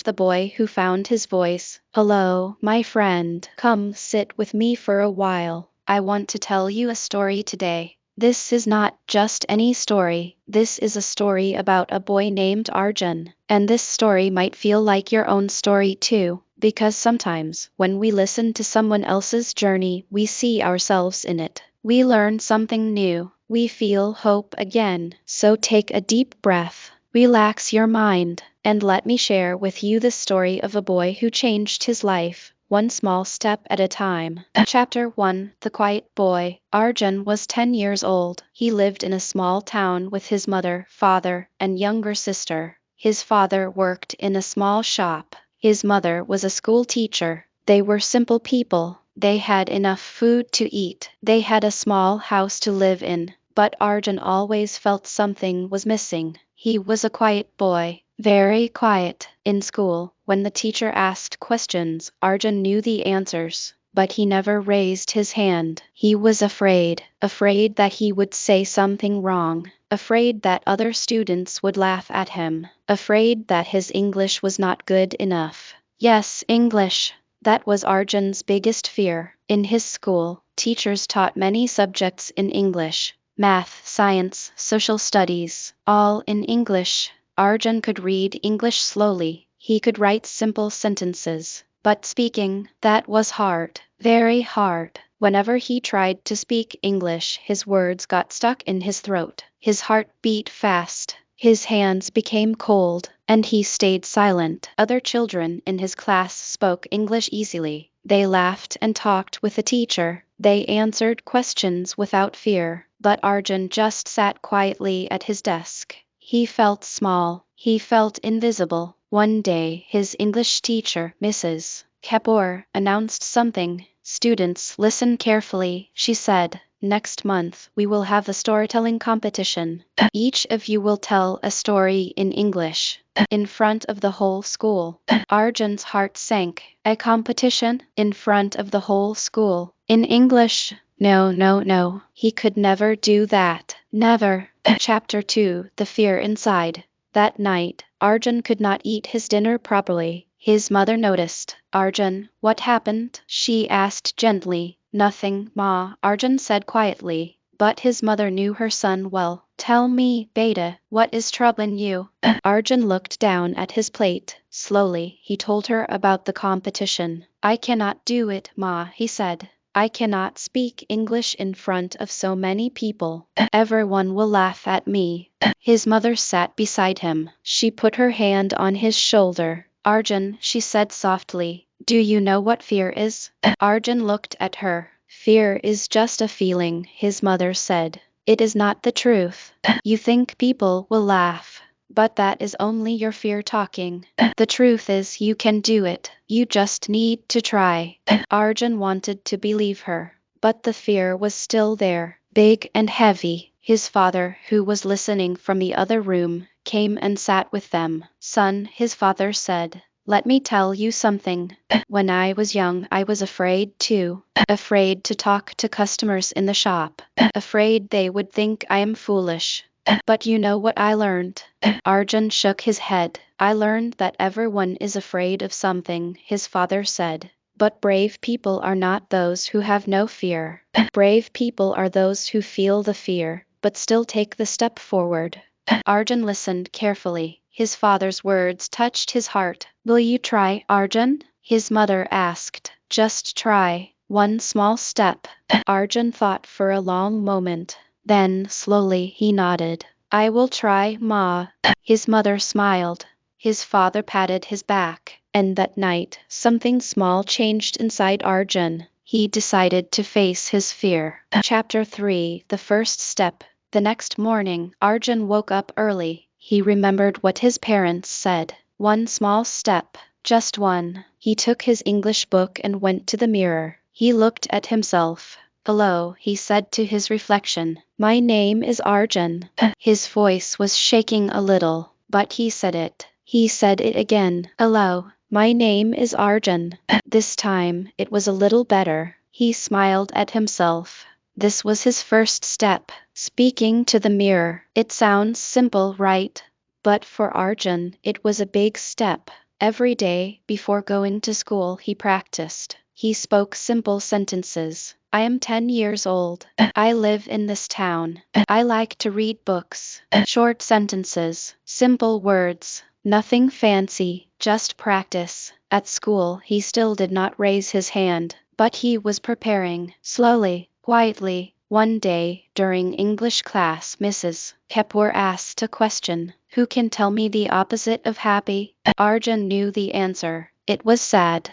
The boy who found his voice. Hello, my friend. Come sit with me for a while. I want to tell you a story today. This is not just any story. This is a story about a boy named Arjun. And this story might feel like your own story too, because sometimes when we listen to someone else's journey, we see ourselves in it. We learn something new. We feel hope again. So take a deep breath. Relax your mind, and let me share with you the story of a boy who changed his life, one small step at a time. Chapter 1. The Quiet Boy. Arjun was 10 years old. He lived in a small town with his mother, father, and younger sister. His father worked in a small shop. His mother was a school teacher. They were simple people. They had enough food to eat. They had a small house to live in. But Arjun always felt something was missing. He was a quiet boy, very quiet. In school, when the teacher asked questions, Arjun knew the answers, but he never raised his hand. He was afraid that he would say something wrong, afraid that other students would laugh at him, afraid that his English was not good enough. Yes, English. That was Arjun's biggest fear. In his school, teachers taught many subjects in English. Math, science, social studies, all in English. Arjun could read English slowly. He could write simple sentences. But speaking, that was hard, very hard. Whenever he tried to speak English, his words got stuck in his throat. His heart beat fast. His hands became cold, and he stayed silent. Other children in his class spoke English easily. They laughed and talked with the teacher. They answered questions without fear. But Arjun just sat quietly at his desk. He felt small. He felt invisible. One day, his English teacher, Mrs. Kapoor, announced something. Students, listen carefully, she said. Next month, we will have a storytelling competition. Each of you will tell a story in English, in front of the whole school. Arjun's heart sank. A competition? In front of the whole school. In English? No, no, no. He could never do that. Never. Chapter 2. The Fear Inside. That night, Arjun could not eat his dinner properly. His mother noticed. Arjun, what happened? She asked gently. Nothing, Ma, Arjun said quietly. But his mother knew her son well. Tell me, beta, what is troubling you? Arjun looked down at his plate. Slowly, he told her about the competition. I cannot do it, Ma, he said. I cannot speak English in front of so many people. Everyone will laugh at me. His mother sat beside him. She put her hand on his shoulder. Arjun, she said softly, do you know what fear is? Arjun looked at her. Fear is just a feeling, his mother said. It is not the truth. You think people will laugh, but that is only your fear talking. The truth is you can do it. You just need to try. Arjun wanted to believe her, but the fear was still there, big and heavy. His father, who was listening from the other room, came and sat with them. Son, his father said, let me tell you something. When I was young, I was afraid too. Afraid to talk to customers in the shop. Afraid they would think I am foolish. But you know what I learned? Arjun shook his head. I learned that everyone is afraid of something, his father said. But brave people are not those who have no fear. Brave people are those who feel the fear, but still take the step forward. Arjun listened carefully. His father's words touched his heart. Will you try, Arjun? His mother asked. Just try. One small step. Arjun thought for a long moment. Then, slowly, he nodded. I will try, Ma. His mother smiled. His father patted his back. And that night, something small changed inside Arjun. He decided to face his fear. Chapter 3. The First Step. The next morning, Arjun woke up early. He remembered what his parents said. One small step. Just one. He took his English book and went to the mirror. He looked at himself. Hello, he said to his reflection. My name is Arjun. His voice was shaking a little, but he said it. He said it again. Hello, my name is Arjun. This time, it was a little better. He smiled at himself. This was his first step, speaking to the mirror. It sounds simple, right? But for Arjun, it was a big step. Every day, before going to school, he practiced. He spoke simple sentences. I am 10 years old. I live in this town. I like to read books. Short sentences, simple words, nothing fancy, just practice. At school, he still did not raise his hand, but he was preparing. Slowly, quietly. One day, during English class, Mrs. Kapoor asked a question. Who can tell me the opposite of happy? Arjun knew the answer. It was sad.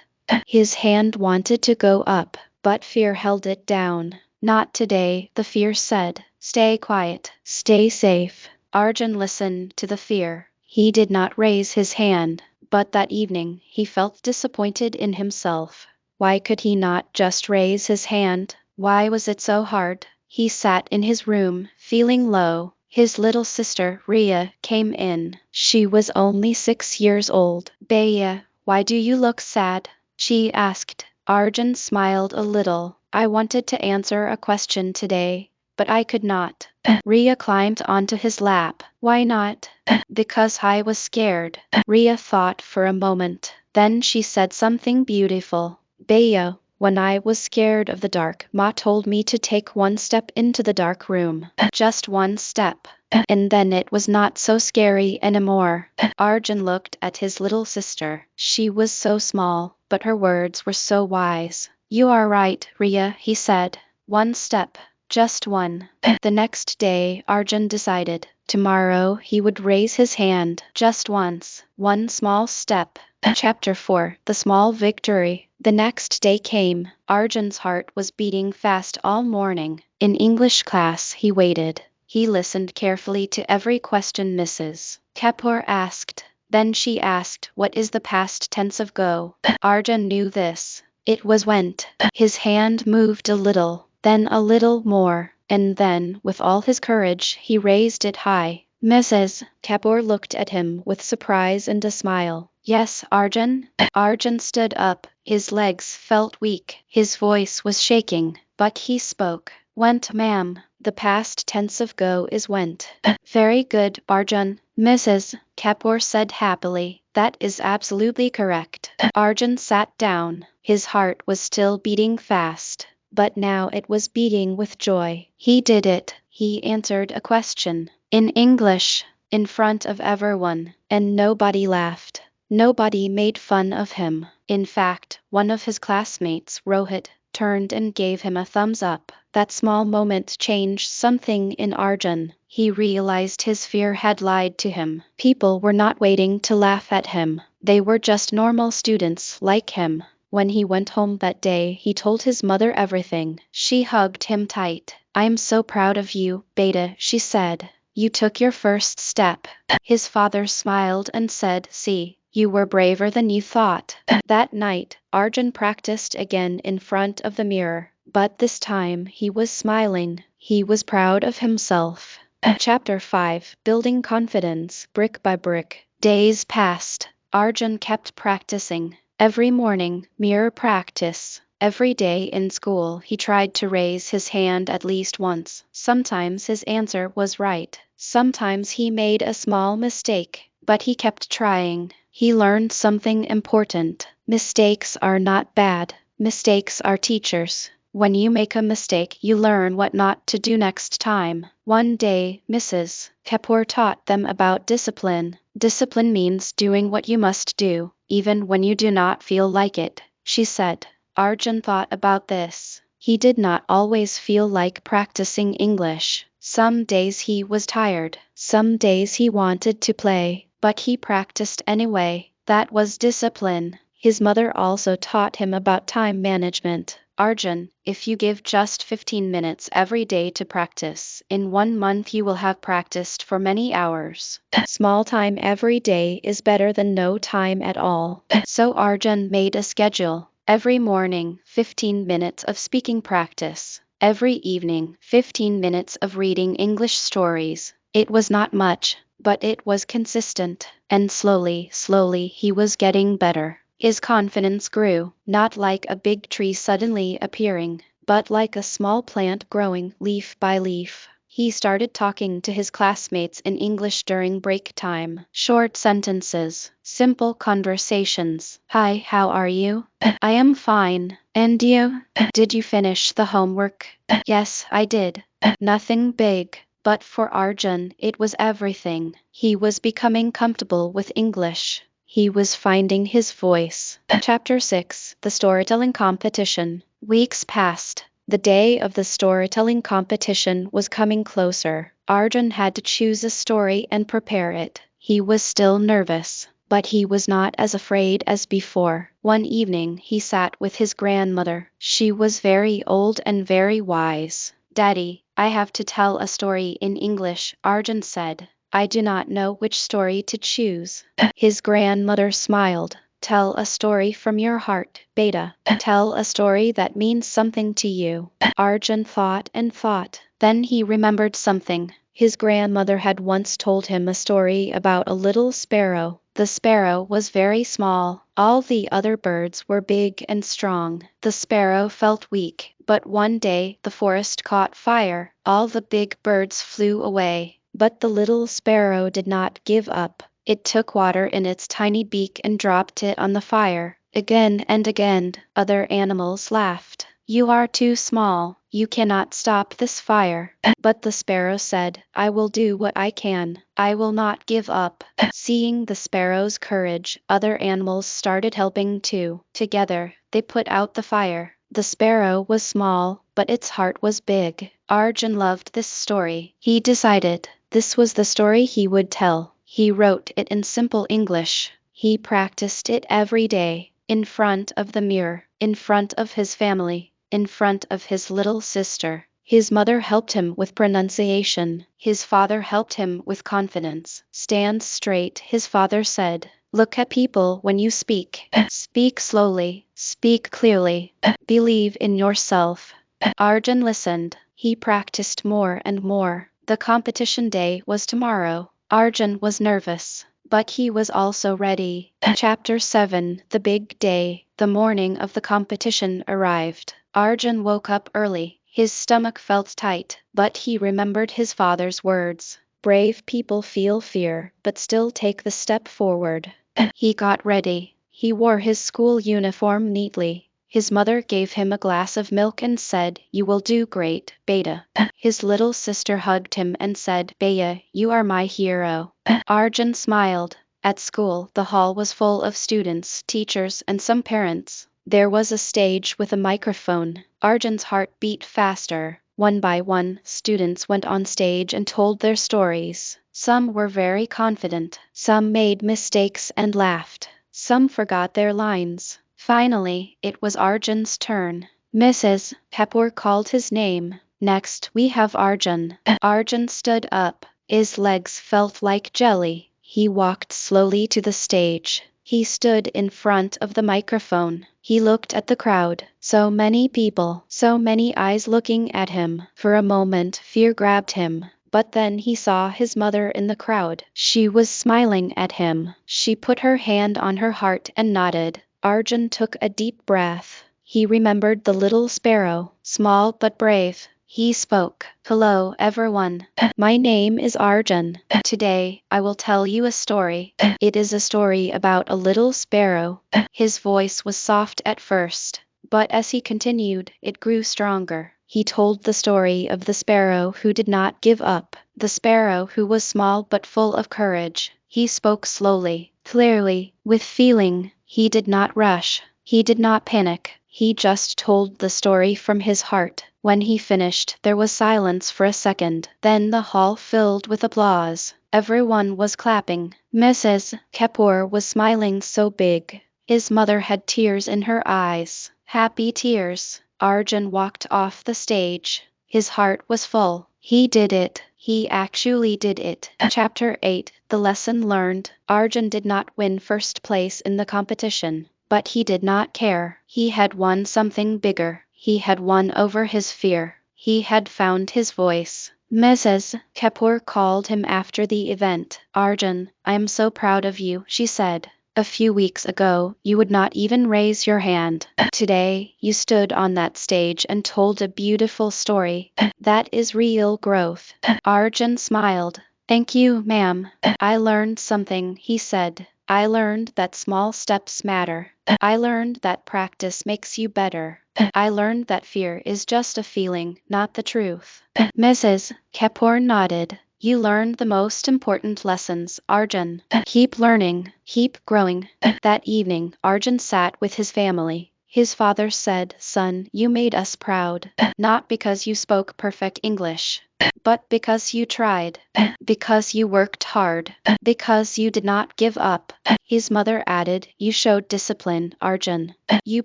His hand wanted to go up, but fear held it down. Not today, the fear said. Stay quiet, stay safe. Arjun listened to the fear. He did not raise his hand, but that evening he felt disappointed in himself. Why could he not just raise his hand? Why was it so hard? He sat in his room, feeling low. His little sister, Ria, came in. She was only 6 years old. Baya, why do you look sad? She asked. Arjun smiled a little. I wanted to answer a question today, but I could not. Ria climbed onto his lap. Why not? Because I was scared. Ria thought for a moment. Then she said something beautiful. Baya, when I was scared of the dark, Ma told me to take one step into the dark room. Just one step. And then it was not so scary anymore. Arjun looked at his little sister. She was so small, but her words were so wise. You are right, Ria, he said. One step. Just one. The next day, Arjun decided. Tomorrow he would raise his hand just once. One small step. Chapter 4. The Small Victory. The next day came. Arjun's heart was beating fast all morning. In English class he waited. He listened carefully to every question Mrs. Kapoor asked. Then she asked, what is the past tense of go? Arjun knew this. It was went. His hand moved a little, then a little more, and then, with all his courage, he raised it high. Mrs. Kapoor looked at him with surprise and a smile. Yes, Arjun? Arjun stood up. His legs felt weak. His voice was shaking, but he spoke. Went, ma'am. The past tense of go is went. Very good, Arjun. Mrs. Kapoor said happily. That is absolutely correct. Arjun sat down. His heart was still beating fast, but now it was beating with joy. He did it. He answered a question in English, in front of everyone, and nobody laughed. Nobody made fun of him. In fact, one of his classmates, Rohit, turned and gave him a thumbs up. That small moment changed something in Arjun. He realized his fear had lied to him. People were not waiting to laugh at him. They were just normal students like him. When he went home that day, he told his mother everything. She hugged him tight. I'm so proud of you, Beta, she said. You took your first step. His father smiled and said, see, you were braver than you thought. That night, Arjun practiced again in front of the mirror, but this time he was smiling. He was proud of himself. Chapter 5. Building Confidence. Brick by brick. Days passed. Arjun kept practicing. Every morning, mirror practice. Every day in school, he tried to raise his hand at least once. Sometimes his answer was right. Sometimes he made a small mistake, but he kept trying. He learned something important. Mistakes are not bad. Mistakes are teachers. When you make a mistake, you learn what not to do next time. One day, Mrs. Kapoor taught them about discipline. Discipline means doing what you must do, even when you do not feel like it, she said. Arjun thought about this. He did not always feel like practicing English. Some days he was tired. Some days he wanted to play, but he practiced anyway. That was discipline. His mother also taught him about time management. Arjun, if you give just 15 minutes every day to practice, in 1 month you will have practiced for many hours. Small time every day is better than no time at all. So Arjun made a schedule. Every morning, 15 minutes of speaking practice. Every evening, 15 minutes of reading English stories. It was not much, but it was consistent, and slowly, he was getting better. His confidence grew, not like a big tree suddenly appearing, but like a small plant growing leaf by leaf. He started talking to his classmates in English during break time. Short sentences, simple conversations. Hi, how are you? I am fine. And you? Did you finish the homework? Yes, I did. Nothing big. But for Arjun, it was everything. He was becoming comfortable with English. He was finding his voice. Chapter 6: The Storytelling Competition. Weeks passed. The day of the storytelling competition was coming closer. Arjun had to choose a story and prepare it. He was still nervous, but he was not as afraid as before. One evening he sat with his grandmother. She was very old and very wise. Daddy, I have to tell a story in English, Arjun said. I do not know which story to choose. His grandmother smiled. Tell a story from your heart, Beta. Tell a story that means something to you. Arjun thought and thought. Then he remembered something. His grandmother had once told him a story about a little sparrow. The sparrow was very small. All the other birds were big and strong. The sparrow felt weak, but one day the forest caught fire. All the big birds flew away, but the little sparrow did not give up. It took water in its tiny beak and dropped it on the fire. Again and again, other animals laughed. You are too small. You cannot stop this fire. But the sparrow said, I will do what I can. I will not give up. Seeing the sparrow's courage, other animals started helping too. Together, they put out the fire. The sparrow was small, but its heart was big. Arjun loved this story. He decided this was the story he would tell. He wrote it in simple English. He practiced it every day, in front of the mirror, in front of his family, in front of his little sister. His mother helped him with pronunciation. His father helped him with confidence. Stand straight, his father said. Look at people when you speak. Speak slowly. Speak clearly. Believe in yourself. Arjun listened. He practiced more and more. The competition day was tomorrow. Arjun was nervous, but he was also ready. Chapter 7: The Big Day. The morning of the competition arrived. Arjun woke up early. His stomach felt tight, but he remembered his father's words. Brave people feel fear, but still take the step forward. He got ready. He wore his school uniform neatly. His mother gave him a glass of milk and said, You will do great, Beta. His little sister hugged him and said, Beta, you are my hero. Arjun smiled. At school, the hall was full of students, teachers, and some parents. There was a stage with a microphone. Arjun's heart beat faster. One by one, students went on stage and told their stories. Some were very confident. Some made mistakes and laughed. Some forgot their lines. Finally, it was Arjun's turn. Mrs. Kapoor called his name. Next, we have Arjun. Arjun stood up. His legs felt like jelly. He walked slowly to the stage. He stood in front of the microphone. He looked at the crowd. So many people, so many eyes looking at him. For a moment, fear grabbed him. But then he saw his mother in the crowd. She was smiling at him. She put her hand on her heart and nodded. Arjun took a deep breath. He remembered the little sparrow, small but brave. He spoke. Hello, everyone. My name is Arjun. Today, I will tell you a story. It is a story about a little sparrow. His voice was soft at first, but as he continued, it grew stronger. He told the story of the sparrow who did not give up, the sparrow who was small but full of courage. He spoke slowly, clearly, with feeling. He did not rush. He did not panic. He just told the story from his heart. When he finished, there was silence for a second. Then the hall filled with applause. Everyone was clapping. Mrs. Kapoor was smiling so big. His mother had tears in her eyes. Happy tears. Arjun walked off the stage. His heart was full. He did it. He actually did it. Chapter 8: The Lesson Learned. Arjun did not win first place in the competition, but he did not care. He had won something bigger. He had won over his fear. He had found his voice. Mrs. Kapoor called him after the event. Arjun, I am so proud of you, she said. A few weeks ago, you would not even raise your hand. Today, you stood on that stage and told a beautiful story. That is real growth. Arjun smiled. Thank you, ma'am. I learned something, he said. I learned that small steps matter. I learned that practice makes you better. I learned that fear is just a feeling, not the truth. Mrs. Kapoor nodded. You learned the most important lessons, Arjun. Keep learning, keep growing. That evening, Arjun sat with his family. His father said, Son, you made us proud. Not because you spoke perfect English, but because you tried, because you worked hard, because you did not give up. His mother added, You showed discipline, Arjun. You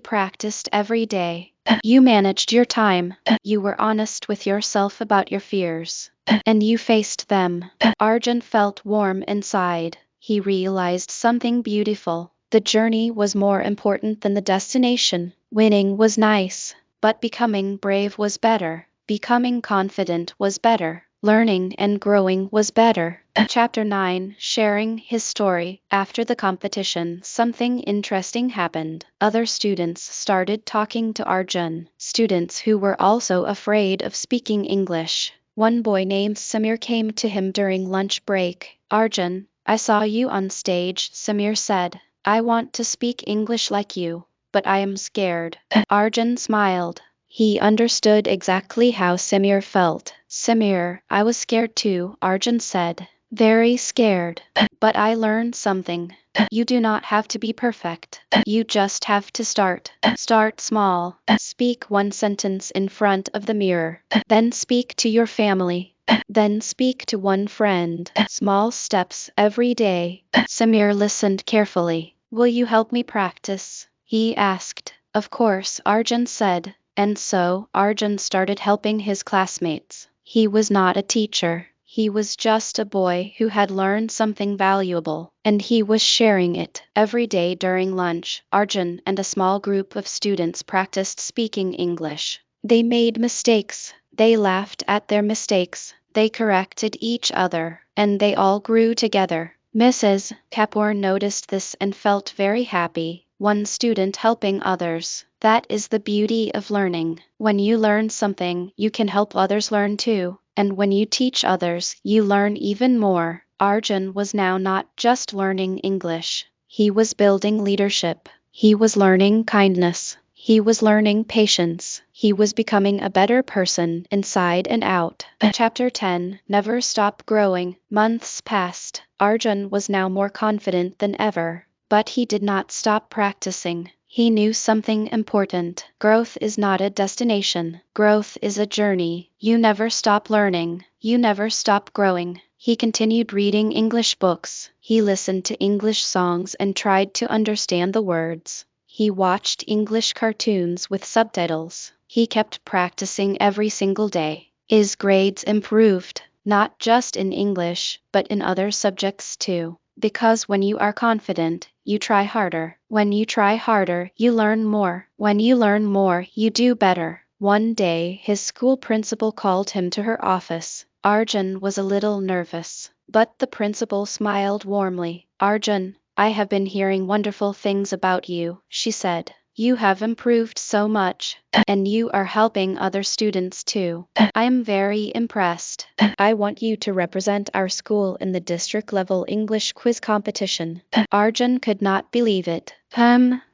practiced every day. You managed your time. You were honest with yourself about your fears. And you faced them. Arjun felt warm inside. He realized something beautiful. The journey was more important than the destination. Winning was nice, but becoming brave was better. Becoming confident was better. Learning and growing was better. Chapter 9, Sharing his story. After the competition, something interesting happened. Other students started talking to Arjun, students who were also afraid of speaking English. One boy named Samir came to him during lunch break. Arjun, I saw you on stage, Samir said. I want to speak English like you, but I am scared. Arjun smiled. He understood exactly how Samir felt. Samir, I was scared too, Arjun said. Very scared. But I learned something. You do not have to be perfect. You just have to start. Start small. Speak one sentence in front of the mirror. Then speak to your family. Then speak to one friend. Small steps every day. Samir listened carefully. Will you help me practice? He asked. Of course, Arjun said. And so, Arjun started helping his classmates. He was not a teacher. He was just a boy who had learned something valuable, and he was sharing it. Every day during lunch, Arjun and a small group of students practiced speaking English. They made mistakes. They laughed at their mistakes. They corrected each other, and they all grew together. Mrs. Kapoor noticed this and felt very happy. One student helping others. That is the beauty of learning. When you learn something, you can help others learn too. And when you teach others, you learn even more. Arjun was now not just learning English. He was building leadership. He was learning kindness. He was learning patience. He was becoming a better person inside and out. Chapter 10, Never Stop Growing. Months passed. Arjun was now more confident than ever. But he did not stop practicing. He knew something important. Growth is not a destination. Growth is a journey. You never stop learning. You never stop growing. He continued reading English books. He listened to English songs and tried to understand the words. He watched English cartoons with subtitles. He kept practicing every single day. His grades improved, not just in English, but in other subjects too. Because when you are confident, you try harder. When you try harder, you learn more. When you learn more, you do better. One day, his school principal called him to her office. Arjun was a little nervous, but the principal smiled warmly. Arjun, I have been hearing wonderful things about you, she said. You have improved so much, and you are helping other students too. I am very impressed. I want you to represent our school in the district-level English quiz competition. Arjun could not believe it.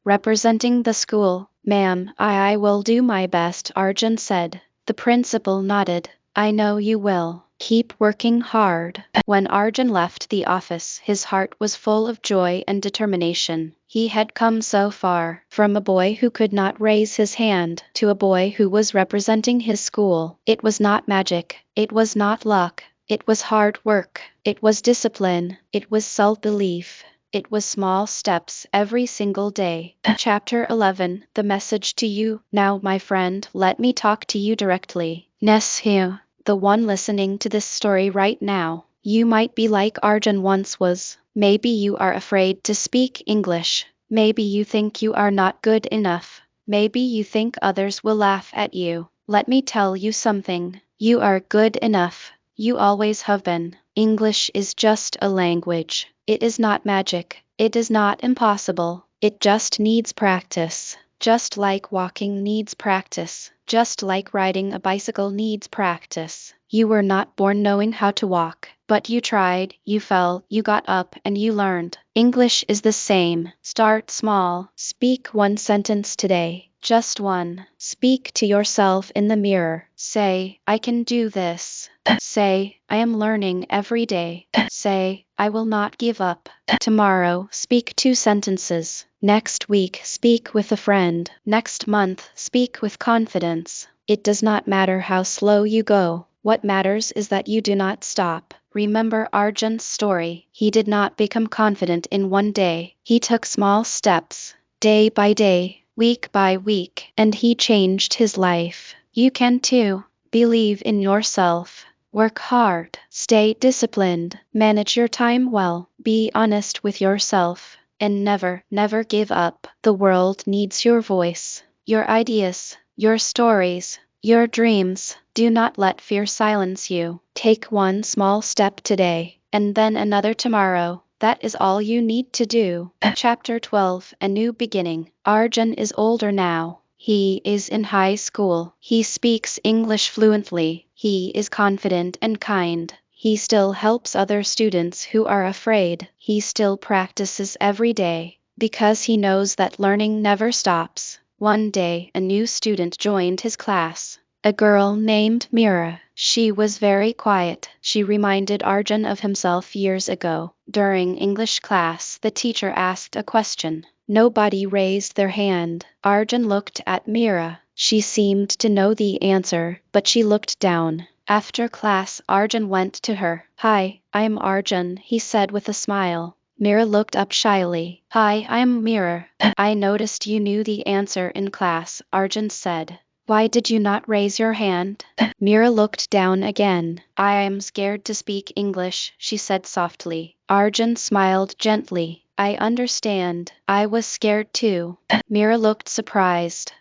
Representing the school. Ma'am, I will do my best, Arjun said. The principal nodded. I know you will. Keep working hard. When Arjun left the office, his heart was full of joy and determination. He had come so far, from a boy who could not raise his hand, to a boy who was representing his school. It was not magic. It was not luck. It was hard work. It was discipline. It was self-belief. It was small steps every single day. Chapter 11, The Message to You. Now, my friend, let me talk to you directly. Neshu, the one listening to this story right now. You might be like Arjun once was. Maybe you are afraid to speak English. Maybe you think you are not good enough. Maybe you think others will laugh at you. Let me tell you something. You are good enough. You always have been. English is just a language. It is not magic. It is not impossible, it just needs practice. Just like walking needs practice, just like riding a bicycle needs practice. You were not born knowing how to walk, but you tried, you fell, you got up, and you learned. English is the same. Start small. Speak one sentence today. Just one. Speak to yourself in the mirror. Say, I can do this. Say, I am learning every day. Say, I will not give up. Tomorrow, speak 2 sentences. Next week, speak with a friend. Next month, speak with confidence. It does not matter how slow you go. What matters is that you do not stop. Remember Arjun's story. He did not become confident in one day. He took small steps, day by day, week by week, and he changed his life. You can too. Believe in yourself. Work hard. Stay disciplined. Manage your time well. Be honest with yourself. And never, never give up. The world needs your voice, your ideas, your stories, your dreams. Do not let fear silence you. Take one small step today, and then another tomorrow. That is all you need to do. Chapter 12, A New Beginning. Arjun is older now. He is in high school. He speaks English fluently. He is confident and kind. He still helps other students who are afraid. He still practices every day, because he knows that learning never stops. One day, a new student joined his class. A girl named Mira. She was very quiet. She reminded Arjun of himself years ago. During English class, the teacher asked a question. Nobody raised their hand. Arjun looked at Mira. She seemed to know the answer, but she looked down. After class, Arjun went to her. Hi, I'm Arjun, he said with a smile. Mira looked up shyly. Hi, I'm Mira. I noticed you knew the answer in class, Arjun said. Why did you not raise your hand? Mira looked down again. I am scared to speak English, she said softly. Arjun smiled gently. I understand. I was scared too. Mira looked surprised.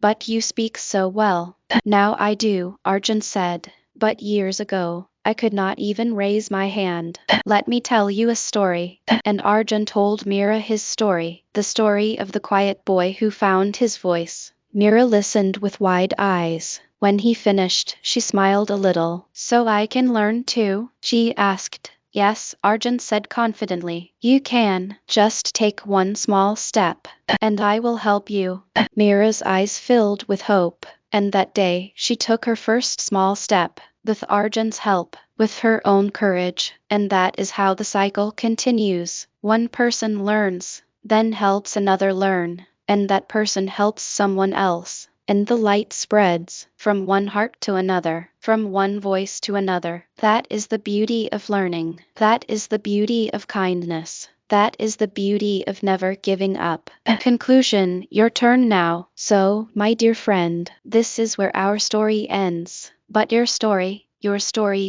But you speak so well. Now I do, Arjun said. But years ago, I could not even raise my hand. Let me tell you a story. And Arjun told Mira his story, the story of the quiet boy who found his voice. Mira listened with wide eyes. When he finished, she smiled a little. So I can learn too? She asked. Yes, Arjun said confidently. You can. Just take one small step, and I will help you. Mira's eyes filled with hope, and that day she took her first small step, with Arjun's help, with her own courage, and that is how the cycle continues. One person learns, then helps another learn, and that person helps someone else. And the light spreads, from one heart to another, from one voice to another. That is the beauty of learning. That is the beauty of kindness. That is the beauty of never giving up. Conclusion, your turn now. So, my dear friend, this is where our story ends. But your story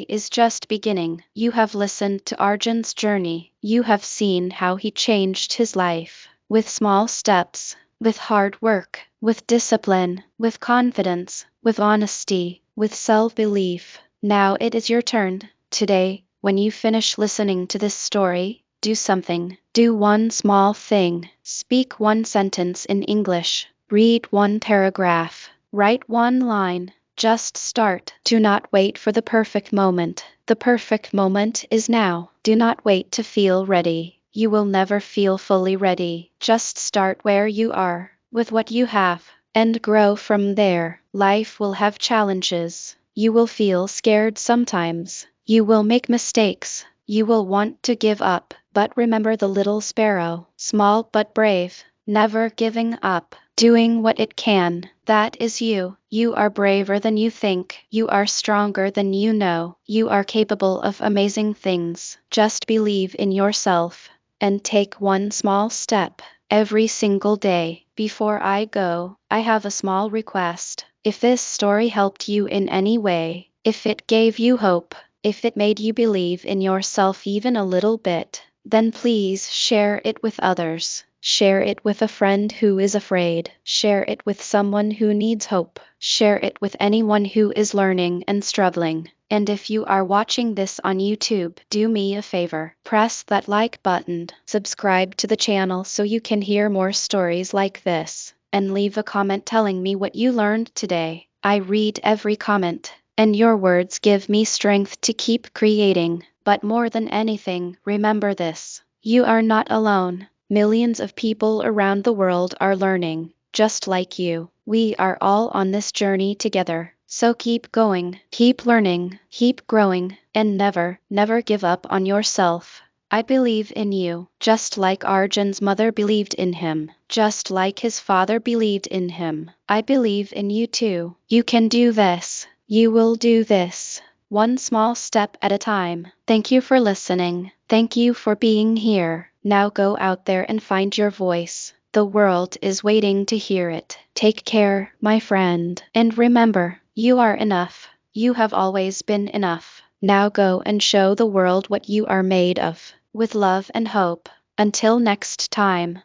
is just beginning. You have listened to Arjun's journey. You have seen how he changed his life. With small steps, with hard work, with discipline, with confidence, with honesty, with self-belief. Now it is your turn. Today, when you finish listening to this story, do something. Do one small thing. Speak one sentence in English. Read one paragraph. Write one line. Just start. Do not wait for the perfect moment. The perfect moment is now. Do not wait to feel ready. You will never feel fully ready. Just start where you are, with what you have, and grow from there. Life will have challenges. You will feel scared sometimes. You will make mistakes. You will want to give up. But remember the little sparrow, small but brave, never giving up, doing what it can. That is you. You are braver than you think. You are stronger than you know. You are capable of amazing things. Just believe in yourself and take one small step every single day. Before I go, I have a small request. If this story helped you in any way, if it gave you hope, if it made you believe in yourself even a little bit, then please share it with others. Share it with a friend who is afraid. Share it with someone who needs hope. Share it with anyone who is learning and struggling. And if you are watching this on YouTube, do me a favor, press that like button, subscribe to the channel so you can hear more stories like this, and leave a comment telling me what you learned today. I read every comment, and your words give me strength to keep creating. But more than anything, remember this: you are not alone. Millions of people around the world are learning, just like you. We are all on this journey together. So keep going, keep learning, keep growing, and never, never give up on yourself. I believe in you, just like Arjun's mother believed in him, just like his father believed in him. I believe in you too. You can do this. You will do this. One small step at a time. Thank you for listening. Thank you for being here. Now go out there and find your voice. The world is waiting to hear it. Take care, my friend. And remember, you are enough. You have always been enough. Now go and show the world what you are made of. With love and hope. Until next time.